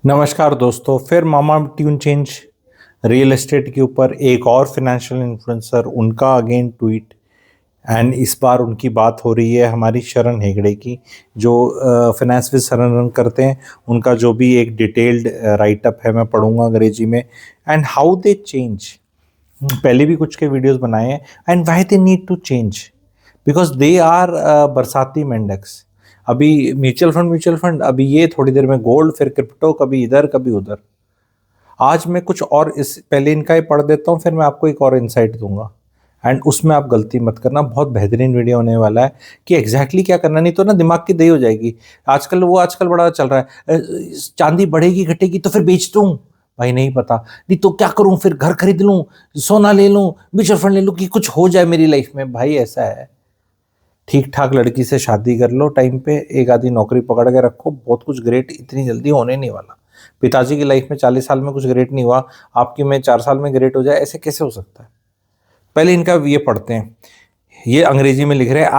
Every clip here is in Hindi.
नमस्कार दोस्तों, फिर मामा ट्यून चेंज रियल एस्टेट के ऊपर एक और फाइनेंशियल इन्फ्लुएंसर उनका अगेन ट्वीट। एंड इस बार उनकी बात हो रही है हमारी शरण हेगड़े की, जो फाइनेंस विद शरण रन करते हैं। उनका जो भी एक डिटेल्ड राइटअप है मैं पढ़ूंगा अंग्रेजी में। एंड हाउ दे चेंज, पहले भी कुछ के वीडियोस बनाए हैं। And why they need to change, because they are बरसाती मेंढक्स। अभी म्यूचुअल फंड, अभी ये थोड़ी देर में गोल्ड, फिर क्रिप्टो, कभी इधर कभी उधर। आज मैं कुछ और इस पहले इनका ही पढ़ देता हूँ, फिर मैं आपको एक और इंसाइट दूंगा। एंड उसमें आप गलती मत करना, बहुत बेहतरीन वीडियो होने वाला है कि एग्जैक्टली क्या करना, नहीं तो ना दिमाग की दही हो जाएगी। आजकल बड़ा चल रहा है, चांदी बढ़ेगी घटेगी तो फिर बेच दूं। भाई नहीं पता, नहीं तो क्या करूं, फिर घर खरीद लूं, सोना ले लूं, म्यूचुअल फंड ले लूं, कि कुछ हो जाए मेरी लाइफ में। भाई ऐसा है, ठीक ठाक लड़की से शादी कर लो टाइम पे, एक आधी नौकरी पकड़ के रखो, बहुत कुछ ग्रेट इतनी जल्दी होने नहीं वाला। पिताजी की लाइफ में 40 साल में कुछ ग्रेट नहीं हुआ, आपकी में 4 साल में ग्रेट हो जाए, ऐसे कैसे हो सकता है। पहले इनका ये पढ़ते हैं। ये अंग्रेजी में लिख रहे हैं,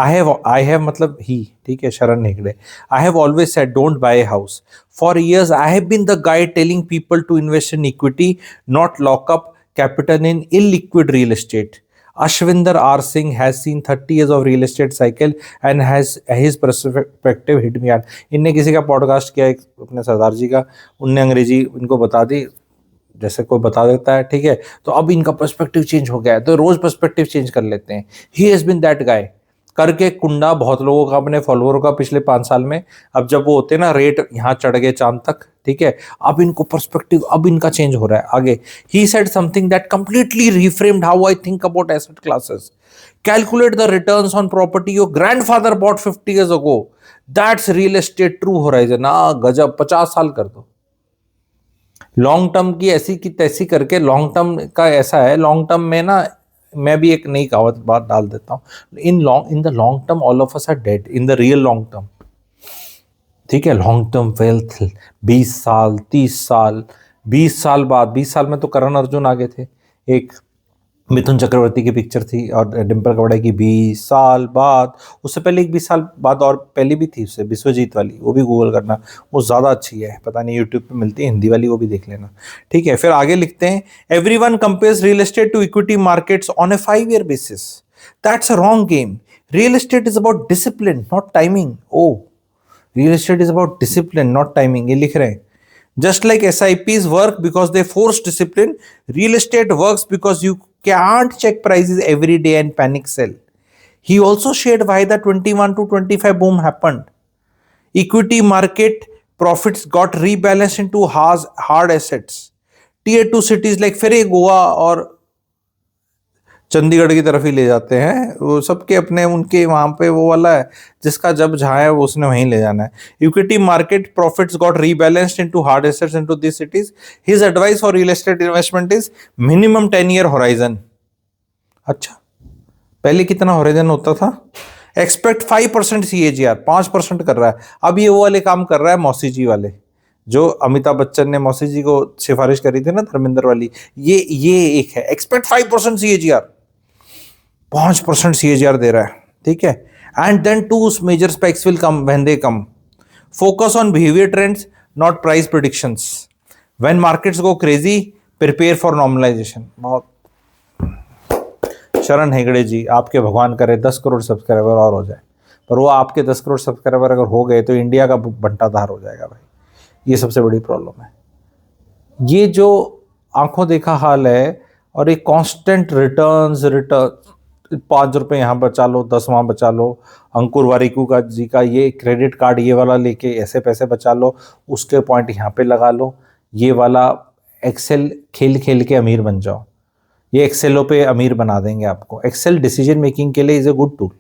आई हैव मतलब ही, ठीक है, Sharan Hegde. I have always said don't buy house. For years I have been the guide telling people to invest in equity, not lock up capital in illiquid real estate. Ashwinder R. Singh has seen 30 years of real estate cycle and has his perspective hit me hard. इनने किसी का पॉडकास्ट किया एक अपने सरदार जी का, उनने अंग्रेजी इनको बता दी, जैसे कोई बता देता है, ठीक है। तो अब इनका पर्सपेक्टिव चेंज हो गया है, तो रोज पर्सपेक्टिव चेंज कर लेते हैं। He has been that guy करके कुंडा बहुत लोगों का, अपने फॉलोअर का, पिछले 5 साल में। अब जब वो होते हैं ना, रेट यहाँ चढ़ गए चांद तक, ठीक है। अब इनको पर्सपेक्टिव, अब इनका चेंज हो रहा है आगे। He said something that completely reframed how I think about asset classes. Calculate the returns on property your grandfather bought 50 years ago. That's real estate true horizon. गजब, 50 साल कर दो। लॉन्ग टर्म की ऐसी की तैसी करके, लॉन्ग टर्म का ऐसा है, लॉन्ग टर्म में ना, मैं भी एक नई कहावत बात डाल देता हूँ। In the long term all of us are dead, in the real long term, ठीक है। लॉन्ग टर्म वेल्थ 20 साल, 30 साल, 20 साल बाद, 20 साल में तो करण अर्जुन आगे थे, एक मिथुन चक्रवर्ती की पिक्चर थी, और डिम्पल कपड़ा की 20 साल बाद। उससे पहले एक 20 साल बाद और पहले भी थी उससे, विश्वजीत वाली, वो भी गूगल करना, वो ज़्यादा अच्छी है, पता नहीं यूट्यूब पे मिलती है हिंदी वाली, वो भी देख लेना, ठीक है। फिर आगे लिखते हैं, everyone compares real estate to equity markets on a 5 year basis. That's a wrong game. Real estate is about discipline not timing. Oh, real estate is about discipline not timing, ये लिख रहे हैं। Just like SIPs work because they force discipline, real estate works because you can't check prices every day and panic sell. He also shared why the 21 to 25 boom happened. Equity market profits got rebalanced into hard assets. Tier 2 cities like फिर गोवा और चंडीगढ़ की तरफ ही ले जाते हैं, वो सबके अपने उनके वहाँ पे वो वाला है, जिसका जब जहाँ है वो उसने वहीं ले जाना है। Equity market profits got rebalanced into hard assets into this cities. His advice for real estate investment is minimum 10 year horizon. अच्छा, पहले कितना होराइजन होता था? एक्सपेक्ट 5% CAGR, 5% कर रहा है। अब ये वो वाले काम कर रहा है मौसी जी वाले, जो अमिताभ बच्चन ने मौसी जी को सिफारिश करी थी ना, धर्मेंद्र वाली। ये एक है, एक्सपेक्ट 5% CAGR, 5% CAGR दे रहा है, ठीक है। And then 2 major specks will come when they come. Focus on behaviour trends not price predictions. When markets go crazy, prepare for normalisation. बहुत शरण हेगड़े जी, आपके भगवान करे 10 करोड़ सब्सक्राइबर और हो जाए, पर वो आपके 10 करोड़ सब्सक्राइबर अगर हो गए तो इंडिया का बंटाधार हो जाएगा भाई। ये सबसे बड़ी प्रॉब्लम है। ये जो आंखों देखा हाल है, और एक कांस्टेंट रिटर्न, 5 रुपए यहाँ बचा लो, 10 वहाँ बचा लो। अंकुर वारिकू का जी का ये क्रेडिट कार्ड ये वाला लेके ऐसे पैसे बचा लो, उसके पॉइंट यहाँ पे लगा लो, ये वाला एक्सेल खेल खेल के अमीर बन जाओ। ये एक्सेलों पे अमीर बना देंगे आपको। एक्सेल डिसीजन मेकिंग के लिए इज ए गुड टूल,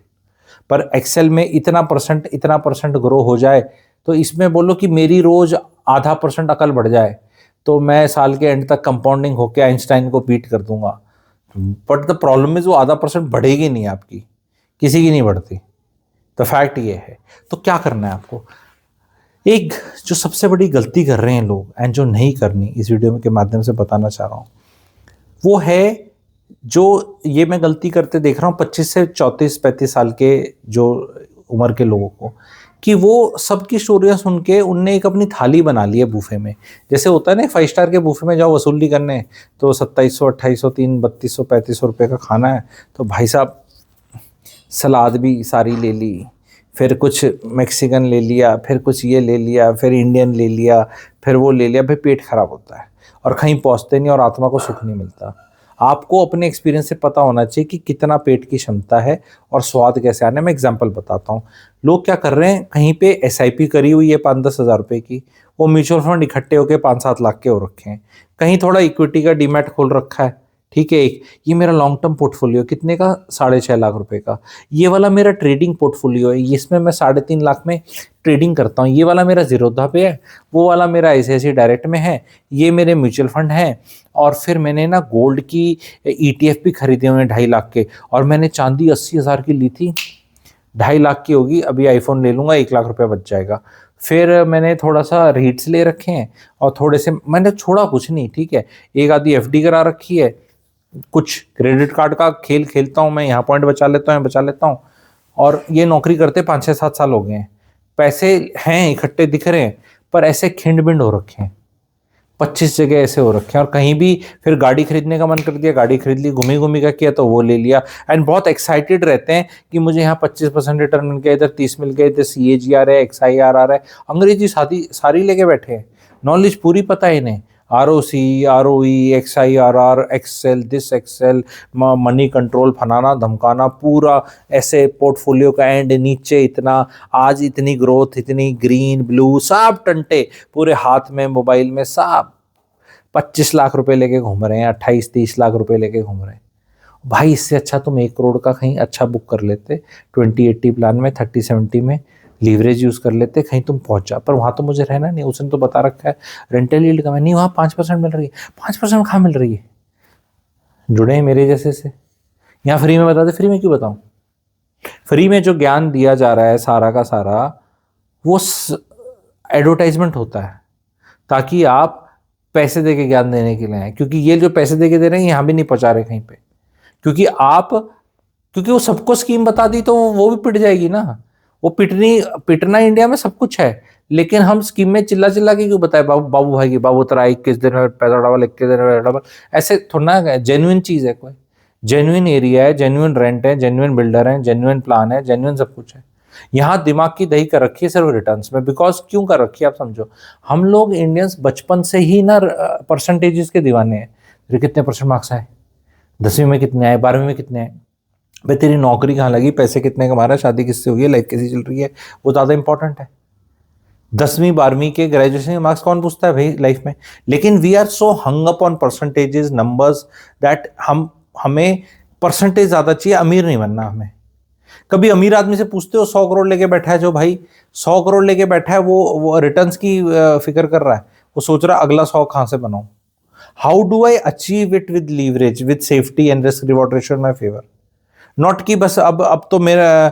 पर एक्सेल में इतना परसेंट ग्रो हो जाए, तो इसमें बोलो कि मेरी रोज आधा % अकल बढ़ जाए, तो मैं साल के एंड तक कंपाउंडिंग होकर आइंस्टाइन को बीट कर दूंगा। बट द प्रॉब्लम इज वो आधा % बढ़ेगी नहीं आपकी, किसी की नहीं बढ़ती। तो फैक्ट ये है। तो क्या करना है आपको? एक जो सबसे बड़ी गलती कर रहे हैं लोग, एंड जो नहीं करनी, इस वीडियो के माध्यम से बताना चाह रहा हूँ, वो है, जो ये मैं गलती करते देख रहा हूँ 25 से 34-35 साल के जो उम्र के लोगों को, कि वो सबकी स्टोरियाँ सुन के उनने एक अपनी थाली बना ली है बूफे में। जैसे होता है ना 5 स्टार के बूफे में जाओ वसूली करने, तो 2700, 2800, 3200, 3500 रुपये का खाना है, तो भाई साहब सलाद भी सारी ले ली, फिर कुछ मैक्सिकन ले लिया, फिर कुछ ये ले लिया, फिर इंडियन ले लिया, फिर वो ले लिया, भाई पेट खराब होता है और कहीं पहुंचते नहीं और आत्मा को सुख नहीं मिलता। आपको अपने एक्सपीरियंस से पता होना चाहिए कि कितना पेट की क्षमता है और स्वाद कैसे आना है। मैं एग्जांपल बताता हूँ। लोग क्या कर रहे हैं, कहीं पे एसआईपी करी हुई है 5-10 हज़ार रुपए की, वो म्यूचुअल फंड इकट्ठे होकर 5-7 लाख के हो रखे हैं, कहीं थोड़ा इक्विटी का डीमैट खोल रखा है, ठीक है। एक ये मेरा लॉन्ग टर्म पोर्टफोलियो कितने का, 6.5 लाख रुपए का। ये वाला मेरा ट्रेडिंग पोर्टफोलियो है, इसमें मैं 3.5 लाख में ट्रेडिंग करता हूँ। ये वाला मेरा जीरोधा पे है, वो वाला मेरा ICICI डायरेक्ट में है, ये मेरे म्यूचुअल फंड है। और फिर मैंने ना गोल्ड की ETF भी खरीदे हुए हैं 2.5 लाख के, और मैंने चांदी 80 हज़ार की ली थी, 2.5 लाख की होगी, अभी आईफोन ले लूँगा 1 लाख रुपया बच जाएगा। फिर मैंने थोड़ा सा रीट्स ले रखे हैं और थोड़े से मैंने छोड़ा कुछ नहीं, ठीक है। एक आधी FD करा रखी है, कुछ क्रेडिट कार्ड का खेल खेलता हूँ मैं, यहाँ पॉइंट बचा लेता हूँ। और ये नौकरी करते 5-6-7 साल हो गए हैं, पैसे हैं इकट्ठे दिख रहे हैं, पर ऐसे खिंड बिंड हो रखे हैं, 25 जगह ऐसे हो रखे हैं। और कहीं भी फिर गाड़ी खरीदने का मन कर दिया, गाड़ी खरीद ली, घूमी घूमी का किया तो वो ले लिया। एंड बहुत एक्साइटेड रहते हैं कि मुझे यहाँ 25% रिटर्न मिल गया, इधर 30 मिल गया, इधर CAGR है, XIR आ रहा है, अंग्रेजी सारी लेके बैठे हैं, नॉलेज पूरी पता है इन्हें, ROC, ROE, XIRR, excel, this excel, money control, फनाना धमकाना, पूरा ऐसे पोर्टफोलियो का एंड नीचे इतना, आज इतनी ग्रोथ, इतनी ग्रीन ब्लू, सब टंटे पूरे हाथ में, मोबाइल में, सब 25 लाख रुपए लेके घूम रहे हैं, 28-30 लाख रुपए लेके घूम रहे हैं। भाई इससे अच्छा तुम 1 करोड़ का कहीं अच्छा बुक कर लेते 20-80 प्लान में, 30-70 में, लीवरेज यूज़ कर लेते, कहीं तुम पहुंच जा। पर वहाँ तो मुझे रहना नहीं, उसने तो बता रखा है रेंटल यील्ड कम है, नहीं वहाँ 5% मिल रही है, 5% कहाँ मिल रही है, जुड़े हैं मेरे जैसे से। यहाँ फ्री में बता दे, फ्री में क्यों बताऊँ? फ्री में जो ज्ञान दिया जा रहा है सारा का सारा, वो एडवर्टाइजमेंट होता है ताकि आप पैसे दे के ज्ञान देने के लिए आए, क्योंकि ये जो पैसे दे के दे रहे हैं यहाँ भी नहीं पहुँचा रहे कहीं पे, क्योंकि वो सबको स्कीम बता दी तो वो भी पिट जाएगी ना। वो पिटना इंडिया में सब कुछ है, लेकिन हम स्कीम में चिल्ला चिल्ला के क्यों बताए, बाबू बाबू भाई की, बाबू तेरा 21 दिन में पैसा डबल, 21 दिन में पैसा डबल, ऐसे थोड़ा ना। जेन्युइन चीज है, कोई जेन्युइन एरिया है, जेन्युइन रेंट है, जेन्युइन बिल्डर है, जेन्युइन प्लान है, जेन्युइन सब कुछ है। यहाँ दिमाग की दही कर रखी है सिर्फ रिटर्न्स में। बिकॉज क्यों कर रखी है आप समझो, हम लोग इंडियंस बचपन से ही ना परसेंटेजेस के दीवाने हैं। तेरे कितने परसेंट मार्क्स आए, 10वीं में कितने आए, 12वीं में कितने आए, भाई तेरी नौकरी कहाँ लगी, पैसे कितने कमा रहा है, शादी किससे हुई है, लाइफ कैसी चल रही है, वो ज़्यादा इंपॉर्टेंट है। 10वीं 12वीं के ग्रेजुएशन के मार्क्स कौन पूछता है भाई लाइफ में। लेकिन we are so hung up on percentages, numbers, that हमें परसेंटेज ज़्यादा चाहिए, अमीर नहीं बनना हमें। कभी अमीर आदमी से पूछते हो 100 करोड़ लेके बैठा है, जो भाई 100 करोड़ लेके बैठा है, वो रिटर्न्स की फिक्र कर रहा है, वो सोच रहा है अगला 100 कहाँ से बनाऊं, how do I achieve it with leverage, with safety and risk reward ratio in my favour. Not कि बस अब तो मेरा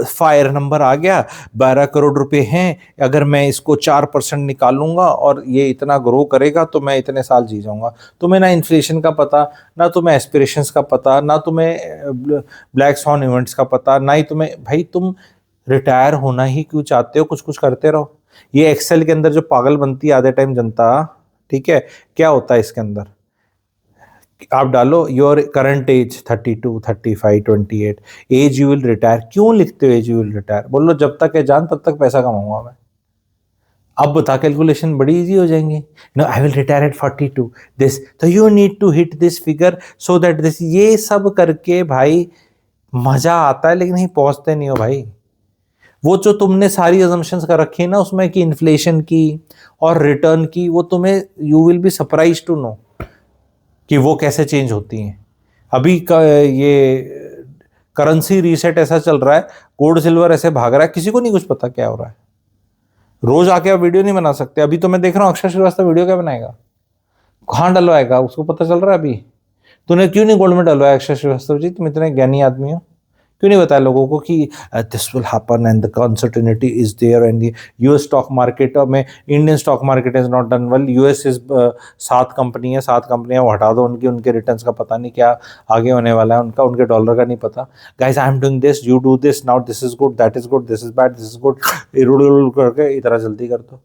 फायर नंबर आ गया, 12 करोड़ रुपए हैं, अगर मैं इसको 4% निकालूंगा और ये इतना ग्रो करेगा तो मैं इतने साल जी जाऊंगा। तुम्हें ना इन्फ्लेशन का पता, ना तुम्हें एस्पिरेशंस का पता, ना तुम्हें ब्लैक स्वॉन इवेंट्स का पता, ना ही तुम्हें, भाई तुम रिटायर होना ही क्यों चाहते हो, कुछ कुछ करते रहो। ये एक्सेल के अंदर जो पागल बनती है आधे टाइम जनता, ठीक है, क्या होता है इसके अंदर, आप डालो your current age 32, 35, 28, age you will retire. क्यों लिखते हो एज यू विल रिटायर, बोलो जब तक है जान तब तक पैसा कमाऊंगा मैं। अब बता, कैलकुलेशन बड़ी इजी हो जाएंगी। No I will retire at 42 this, तो you need to hit this figure so that this, ये सब करके भाई मजा आता है लेकिन नहीं पहुंचते नहीं हो भाई। वो जो तुमने सारी अजम्पशंस कर रखी है ना उसमें कि इन्फ्लेशन की और रिटर्न की, वो तुम्हें you will be surprise to know कि वो कैसे चेंज होती हैं। अभी ये करेंसी रीसेट ऐसा चल रहा है, गोल्ड सिल्वर ऐसे भाग रहा है, किसी को नहीं कुछ पता क्या हो रहा है। रोज आके आप वीडियो नहीं बना सकते। अभी तो मैं देख रहा हूँ अक्षय श्रीवास्तव वीडियो क्या बनाएगा, कहाँ डलवाएगा, उसको पता चल रहा है अभी। तूने क्यों नहीं गोल्ड में डलवाया अक्षय श्रीवास्तव जी, तुम इतने ज्ञानी आदमी हो, क्यों नहीं बताया लोगों को कि this will happen and the uncertainty is there and US stock market में, Indian stock market is not done well, US is 7 company है, 7 कंपनियां वो हटा दो, उनके रिटर्न्स का पता नहीं क्या आगे होने वाला है उनका, उनके डॉलर का नहीं पता। Guys I am doing this, you do this, now this is good, that is good, this is bad, this is good, करके इतना जल्दी कर दो।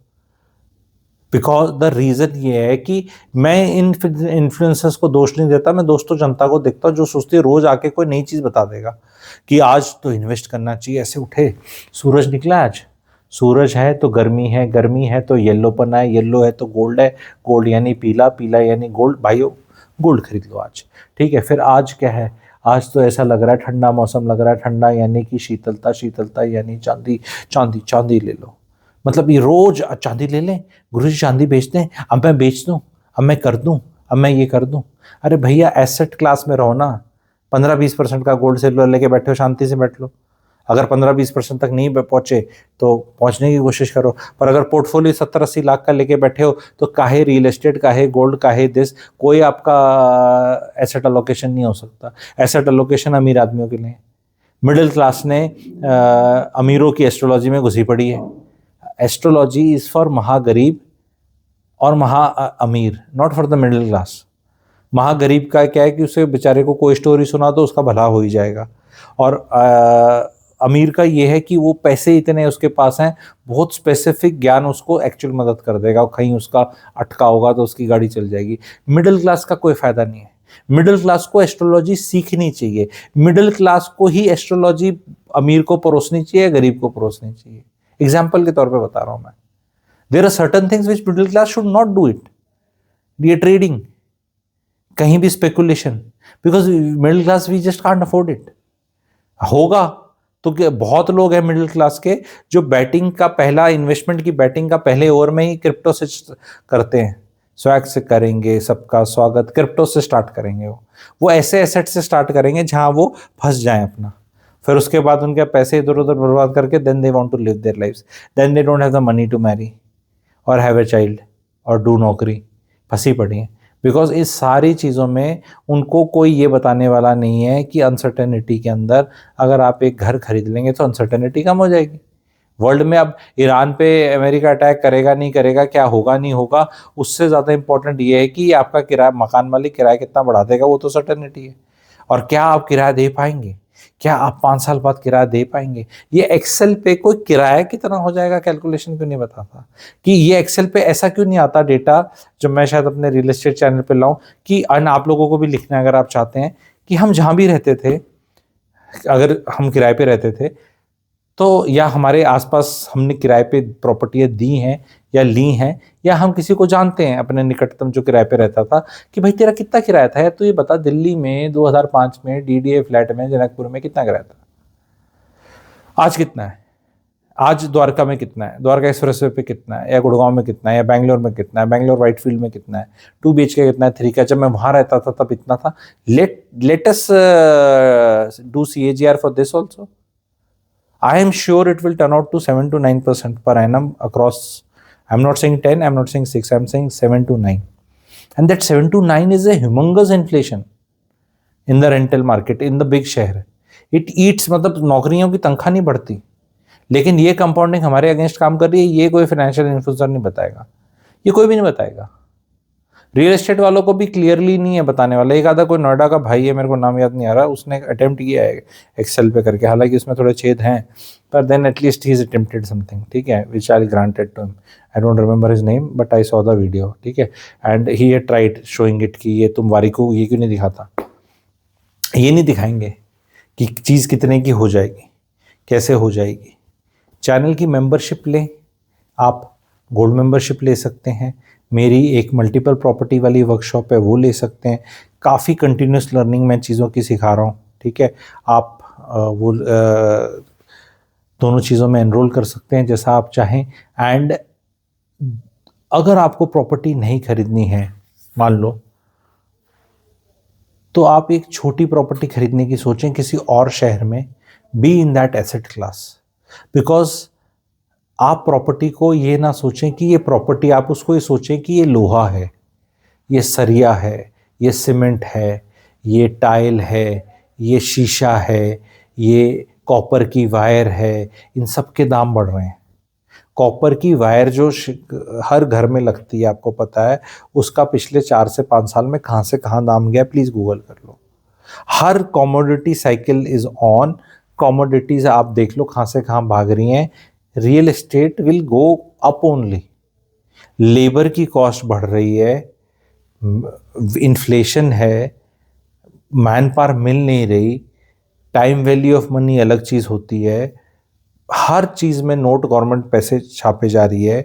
बिकॉज द रीजन ये है कि मैं इन इन्फ्लुएंसर्स को दोष नहीं देता, मैं दोस्तों जनता को देखता हूँ जो सोचती है रोज आके कोई नई चीज बता देगा कि आज तो इन्वेस्ट करना चाहिए, ऐसे उठे सूरज निकला, आज सूरज है तो गर्मी है, गर्मी है तो येल्लोपन है, येल्लो है तो गोल्ड है, गोल्ड यानी पीला, पीला यानी गोल्ड, भाइयों गोल्ड खरीद लो आज, ठीक है। फिर आज क्या है, आज तो ऐसा लग रहा है ठंडा मौसम लग रहा है, ठंडा यानी कि शीतलता, शीतलता यानी चांदी, चांदी, चांदी ले लो। मतलब ये रोज चांदी ले लें, गुरुजी चांदी बेच दें, अब मैं बेच दूं, अब मैं कर दूं, अब मैं ये कर दूं। अरे भैया एसेट क्लास में रहो ना, 15-20% का गोल्ड सिल्वर लेके बैठे हो, शांति से बैठ लो। अगर 15-20% तक नहीं पहुंचे तो पहुंचने की कोशिश करो, पर अगर पोर्टफोलियो 70-80 लाख का लेके बैठे हो तो काहे रियल एस्टेट, काहे गोल्ड, काहे दिस, कोई आपका एसेट अलोकेशन नहीं हो सकता। एसेट अलोकेशन अमीर आदमियों के लिए, मिडिल क्लास ने अमीरों की एस्ट्रोलॉजी में घुसी पड़ी है। एस्ट्रोलॉजी इज फॉर महागरीब और महा अमीर, not for the middle class. महागरीब का क्या है कि उसे बेचारे को कोई स्टोरी सुना तो उसका भला हो ही जाएगा, और अमीर का ये है कि वो पैसे इतने उसके पास हैं, बहुत स्पेसिफिक ज्ञान उसको एक्चुअल मदद कर देगा, और कहीं उसका अटका होगा तो उसकी गाड़ी चल जाएगी। मिडिल क्लास का कोई फायदा नहीं है। मिडिल क्लास को एस्ट्रोलॉजी सीखनी चाहिए, मिडिल क्लास को ही एस्ट्रोलॉजी अमीर को परोसनी चाहिए, गरीब को परोसनी चाहिए। एग्जाम्पल के तौर पे बता रहा हूं मैं, there are certain things which middle class should not do it. ये ट्रेडिंग, कहीं भी speculation, because middle class we just can't afford it. होगा तो बहुत लोग हैं मिडिल क्लास के जो बैटिंग का पहला इन्वेस्टमेंट की बैटिंग का पहले ओवर में ही क्रिप्टो से करते हैं, स्वैग से करेंगे, सबका स्वागत क्रिप्टो से स्टार्ट करेंगे, वो ऐसे एसेट से स्टार्ट करेंगे जहां वो फंस जाएं अपना, फिर उसके बाद उनके पैसे इधर उधर बर्बाद करके then they want to live their lives, then they don't have the money to marry और हैव ए चाइल्ड और डू नौकरी, फंसी पड़ी है। बिकॉज इस सारी चीज़ों में उनको कोई ये बताने वाला नहीं है कि अनसर्टेनिटी के अंदर अगर आप एक घर खरीद लेंगे तो अनसर्टेनिटी कम हो जाएगी। वर्ल्ड में अब ईरान पे अमेरिका अटैक करेगा नहीं करेगा, क्या होगा नहीं होगा, उससे ज़्यादा इंपॉर्टेंट ये है कि आपका किराया, मकान मालिक किराया कितना बढ़ा देगा, वो तो सर्टेनिटी है। और क्या आप किराया दे पाएंगे, क्या आप 5 साल बाद किराया दे पाएंगे? ये एक्सेल पे कोई किराया कितना हो जाएगा कैलकुलेशन क्यों नहीं बताता? कि ये एक्सेल पे ऐसा क्यों नहीं आता डेटा जो मैं शायद अपने रियल एस्टेट चैनल पे लाऊं, कि आप लोगों को भी लिखना है अगर आप चाहते हैं कि हम जहां भी रहते थे, अगर हम किराए पे रहते थे तो या हमारे आसपास हमने किराए पे प्रॉपर्टियां दी हैं या ली हैं, या हम किसी को जानते हैं अपने निकटतम जो किराए पे रहता था कि भाई तेरा कितना किराया था, तो ये बता दिल्ली में 2005 में डीडीए फ्लैट में जनकपुर में कितना किराया था, आज कितना है, आज द्वारका में कितना है, द्वारका एक्सप्रेसवे पे कितना है, या गुड़गांव में कितना है, या बैंगलोर में कितना है, बैंगलोर व्हाइट फील्ड में कितना है, 2 BHK कितना है, 3 का, जब मैं वहां रहता था तब इतना था। Let us do CAGR for this also. I am sure it will turn out to 7 to 9% per annum across. I'm not saying 10, I'm not saying 6, I'm saying 7 to 9. And that 7 to 9 is a humongous inflation in the rental market, in the big शहर. It eats, मतलब नौकरियों की तनख्वाह नहीं बढ़ती, लेकिन ये कंपाउंडिंग हमारे अगेंस्ट काम कर रही है। ये कोई फाइनेंशियल इन्फ्लुएंसर नहीं बताएगा, ये कोई भी नहीं बताएगा। रियल एस्टेट वालों को भी क्लियरली नहीं है बताने वाला। एक आधा कोई नोएडा का भाई है, मेरे को नाम याद नहीं आ रहा, उसने अटेम्प्ट किया है एक्सेल पे करके, हालांकि उसमें थोड़े छेद हैं, पर then at least he is attempted something, ठीक है, which I granted to him. I don't remember his name but I saw the video, ठीक है, and he had tried showing it कि ये तुम वारी को ये क्यों नहीं दिखाता। ये नहीं दिखाएंगे कि चीज़ कितने की हो जाएगी, कैसे हो जाएगी। चैनल की मेंबरशिप लें, आप गोल्ड मेंबरशिप ले सकते हैं, मेरी एक मल्टीपल प्रॉपर्टी वाली वर्कशॉप है वो ले सकते हैं। काफ़ी कंटिन्यूस लर्निंग मैं चीज़ों की सिखा रहा हूँ, ठीक है, आप वो दोनों चीज़ों में एनरोल कर सकते हैं जैसा आप चाहें। एंड अगर आपको प्रॉपर्टी नहीं खरीदनी है मान लो, तो आप एक छोटी प्रॉपर्टी खरीदने की सोचें किसी और शहर में, be in that asset class. Because आप प्रॉपर्टी को ये ना सोचें कि ये प्रॉपर्टी, आप उसको ये सोचें कि ये लोहा है, ये सरिया है, ये सीमेंट है, ये टाइल है, ये शीशा है, ये कॉपर की वायर है, इन सब के दाम बढ़ रहे हैं। कॉपर की वायर जो हर घर में लगती है, आपको पता है, उसका पिछले 4 से 5 साल में कहाँ से कहाँ दाम गया, प्लीज गूगल कर लो। हर commodity cycle is on. Commodities आप देख लो कहाँ से कहाँ भाग रही हैं। Real estate will go up only. Labour की कॉस्ट बढ़ रही है, इन्फ्लेशन है, मैन पावर मिल नहीं रही, टाइम वैल्यू ऑफ मनी अलग चीज होती है, हर चीज में नोट गवर्नमेंट पैसे छापे जा रही है।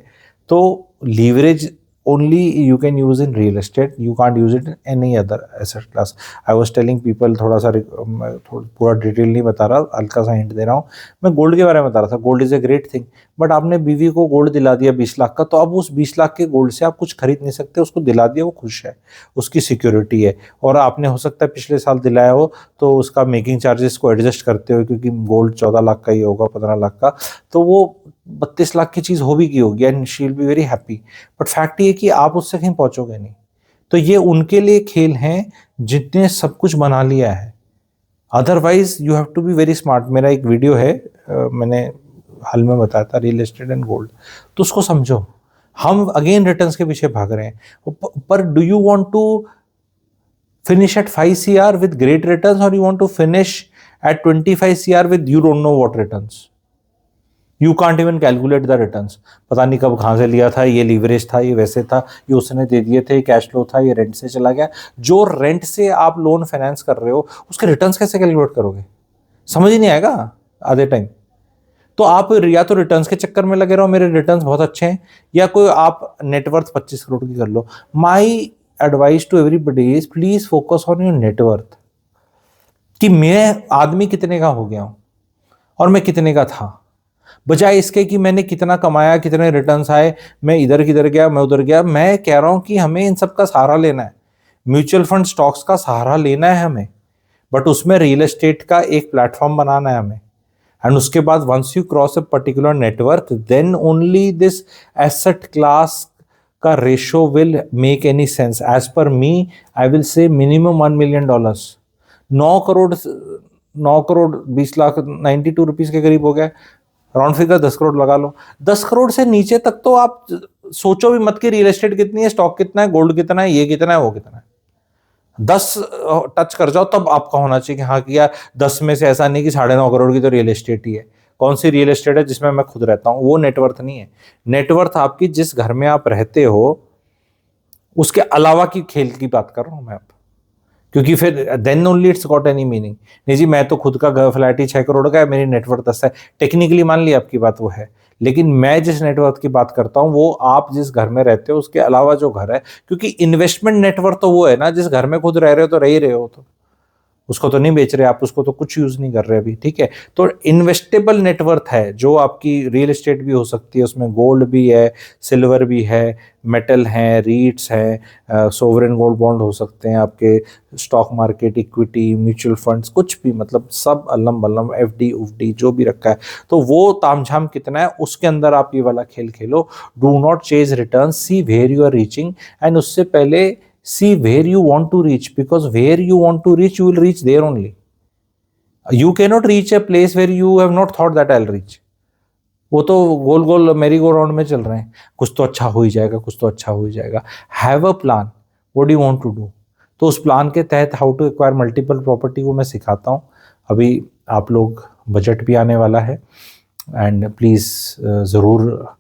तो leverage only you can use in real estate, you can't use it in any other asset class. I was telling people, थोड़ा सा मैं पूरा डिटेल नहीं बता रहा, हल्का सा हिंट दे रहा हूँ। मैं गोल्ड के बारे में बता रहा था, gold is a great thing, but आपने बीवी को गोल्ड दिला दिया 20 लाख का, तो अब उस 20 लाख के गोल्ड से आप कुछ खरीद नहीं सकते, उसको दिला दिया, वो खुश है, उसकी सिक्योरिटी है। और आपने हो सकता है पिछले साल दिलाया हो तो उसका मेकिंग चार्जेस को एडजस्ट करते हो, क्योंकि गोल्ड 14 लाख का ही होगा, 15 लाख का, तो वो 32 लाख की चीज हो भी की होगी, and she will be very happy. But fact ये कि आप उससे कहीं पहुंचोगे नहीं। तो ये उनके लिए खेल हैं जितने सब कुछ बना लिया है। Otherwise you have to be very smart. मेरा एक वीडियो है, मैंने हाल में बताया था, रियल एस्टेट एंड गोल्ड, तो उसको समझो। हम अगेन रिटर्न्स के पीछे भाग रहे हैं, पर do you want to finish at 5 CR with great returns, or you want to finish at 25 CR with you don't know what returns? You can't even calculate the returns. पता नहीं कब कहाँ से लिया था, ये लीवरेज था, ये वैसे था, ये उसने दे दिए थे, कैश फ्लो था, ये रेंट से चला गया। जो रेंट से आप लोन फाइनेंस कर रहे हो उसके रिटर्न्स कैसे कैलकुलेट करोगे? समझ ही नहीं आएगा आधे टाइम। तो आप या तो रिटर्न्स के चक्कर में लगे रहो, मेरे रिटर्न्स बहुत अच्छे हैं, या कोई आप नेटवर्थ 25 करोड़ की कर लो। My advice to everybody is please focus on your net worth, कि मैं आदमी कितने का हो गया हूं और मैं कितने का था, बजाय इसके कि मैंने कितना कमाया, कितने रिटर्न्स आए, मैं इधर किधर गया, मैं उधर गया। मैं कह रहा हूं कि हमें इन सब का सहारा लेना है, म्यूचुअल फंड स्टॉक्स का सहारा लेना है हमें, बट उसमें रियल एस्टेट का एक प्लेटफॉर्म बनाना है हमें। एंड उसके बाद once you cross a particular net worth, then only this asset class का ratio will make any sense. As per me, I will say minimum $1 million। 9 crore 20 lakh 92 rupees के करीब हो गया, राउंड फिगर 10 करोड़ लगा लो। 10 करोड़ से नीचे तक तो आप सोचो भी मत कि रियल एस्टेट कितनी है, स्टॉक कितना है, गोल्ड कितना है, ये कितना है, वो कितना है। 10 टच कर जाओ तब आपका होना चाहिए कि हाँ कि यार 10 में से ऐसा नहीं कि 9.5 करोड़ की तो रियल एस्टेट ही है। कौन सी रियल एस्टेट है? जिसमें मैं खुद रहता हूँ, वो नेटवर्थ नहीं है। नेटवर्थ आपकी जिस घर में आप रहते हो उसके अलावा की खेल की बात कर रहा हूं मैं अब, क्योंकि फिर then only it's got any meaning. नहीं जी, मैं तो खुद का घर फ्लैट ही 6 करोड़ का है, मेरी नेटवर्थ 10 है, टेक्निकली मान ली आपकी बात वो है, लेकिन मैं जिस नेटवर्थ की बात करता हूं वो आप जिस घर में रहते हो उसके अलावा जो घर है, क्योंकि इन्वेस्टमेंट नेटवर्थ तो वो है ना जिस घर में खुद रह रहे हो, तो रह ही रहे हो, तो उसको तो नहीं बेच रहे आप, उसको तो कुछ यूज नहीं कर रहे अभी, ठीक है। तो इन्वेस्टेबल नेटवर्थ है जो आपकी रियल एस्टेट भी हो सकती है, उसमें गोल्ड भी है, सिल्वर भी है, मेटल है, रीट्स हैं, सोवरेन गोल्ड बॉन्ड हो सकते हैं आपके, stock market, equity, mutual funds, कुछ भी, मतलब सब अल्लम बल्लम, एफडी उफडी जो भी रखा है। तो वो तामझाम कितना है उसके अंदर आप ये वाला खेल खेलो। Do not chase return, see where you are reaching, and उससे पहले see where you want to reach, because where you want to reach you will reach there only. You cannot reach a place where you have not thought that I'll reach. वो तो गोल गोल मेरी गो राउंड में चल रहे हैं, कुछ तो अच्छा हो ही जाएगा, कुछ तो अच्छा हो ही जाएगा। Have a plan, what do you want to do. तो उस प्लान के तहत how to acquire multiple property को मैं सिखाता हूँ। अभी आप लोग बजट भी आने वाला है, एंड प्लीज़ ज़रूर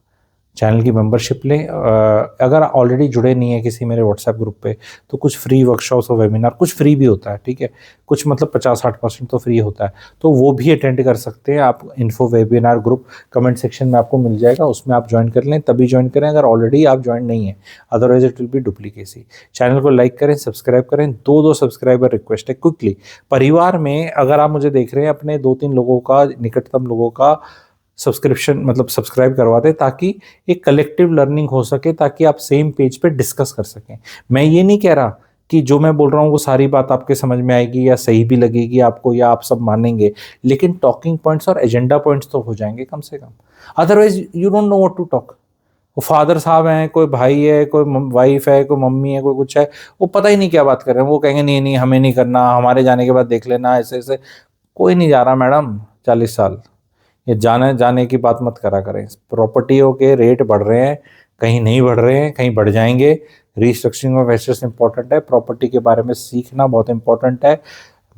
चैनल की मेंबरशिप लें। अगर ऑलरेडी जुड़े नहीं है किसी मेरे व्हाट्सएप ग्रुप पे, तो कुछ फ्री वर्कशॉप्स और वेबिनार, कुछ फ्री भी होता है, ठीक है, कुछ मतलब 50-60% तो फ्री होता है, तो वो भी अटेंड कर सकते हैं आप। Info webinar group comment section में आपको मिल जाएगा, उसमें आप ज्वाइन कर लें, तभी ज्वाइन करें अगर ऑलरेडी आप ज्वाइन नहीं है, otherwise it will be duplicacy. Channel को लाइक करें, सब्सक्राइब करें। 2 सब्सक्राइबर रिक्वेस्ट है क्विकली। परिवार में अगर आप मुझे देख रहे हैं, अपने 2-3 लोगों का, निकटतम लोगों का सब्सक्रिप्शन मतलब सब्सक्राइब करवा दें, ताकि एक कलेक्टिव लर्निंग हो सके, ताकि आप सेम पेज पे डिस्कस कर सकें। मैं ये नहीं कह रहा कि जो मैं बोल रहा हूँ वो सारी बात आपके समझ में आएगी या सही भी लगेगी आपको या आप सब मानेंगे, लेकिन टॉकिंग पॉइंट्स और एजेंडा पॉइंट्स तो हो जाएंगे कम से कम। Otherwise you don't know what to talk. वो फादर साहब हैं, कोई भाई है, कोई वाइफ है, कोई मम्मी है, कोई कुछ है, वो पता ही नहीं क्या बात कर रहे हैं। वो कहेंगे नहीं नहीं हमें नहीं करना, हमारे जाने के बाद देख लेना, ऐसे ऐसे। कोई नहीं जा रहा मैडम 40 साल। ये जाने जाने की बात मत करा करें। प्रॉपर्टियों के रेट बढ़ रहे हैं, कहीं नहीं बढ़ रहे हैं, कहीं बढ़ जाएंगे। रीस्ट्रक्चरिंग ऑफ एसेट्स इंपॉर्टेंट है, प्रॉपर्टी के बारे में सीखना बहुत इंपॉर्टेंट है।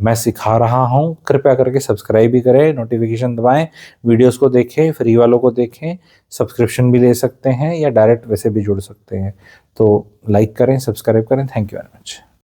मैं सिखा रहा हूँ, कृपया करके सब्सक्राइब भी करें, नोटिफिकेशन दबाएं, वीडियोस को देखें, फ्री वालों को देखें, सब्सक्रिप्शन भी ले सकते हैं या डायरेक्ट वैसे भी जुड़ सकते हैं। तो लाइक करें, सब्सक्राइब करें। Thank you very much.